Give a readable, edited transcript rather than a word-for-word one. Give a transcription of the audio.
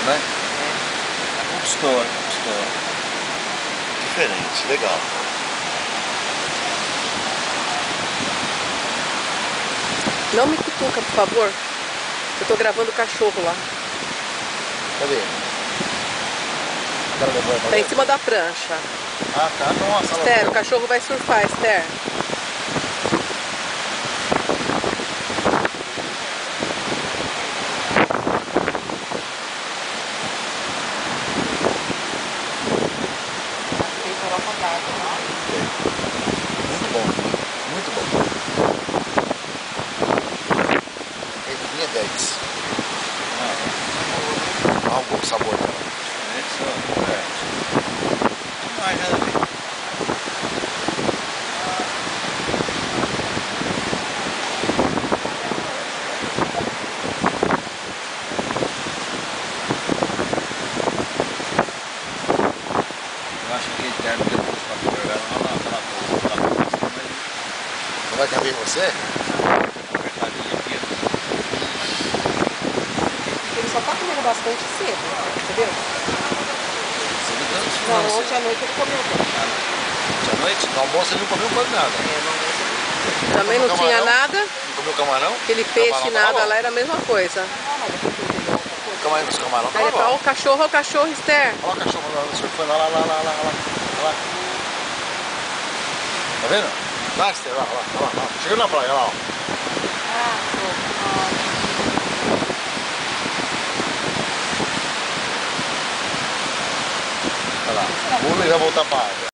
né? Custou. Diferente, legal. Não me cutuca, por favor. Eu tô gravando o cachorro lá. Cadê? O cara levou Tá em cima da prancha. Ah, tá. Nossa, Esther, o cachorro vai surfar, Esther. Muito bom. Muito bom. Redinha 10. Olha o sabor dela. Mais nada a ver. Eu acho que ele deve ter posto para jogar lá Não vai caber em você? Ele só tá comendo bastante cedo, entendeu? Não, ontem à noite ele comeu bem. Ontem à noite? No almoço ele não comeu quase nada. Também não tinha nada. Não comeu camarão? Aquele peixe, nada lá, era a mesma coisa. Os camarão Aí ele tava fala, bom. ó o cachorro, Esther. Olha o cachorro lá, surfando lá. Tá vendo? Lá, Esther, lá. Chega na praia, lá, ó. Olha lá. Vamos voltar pra água.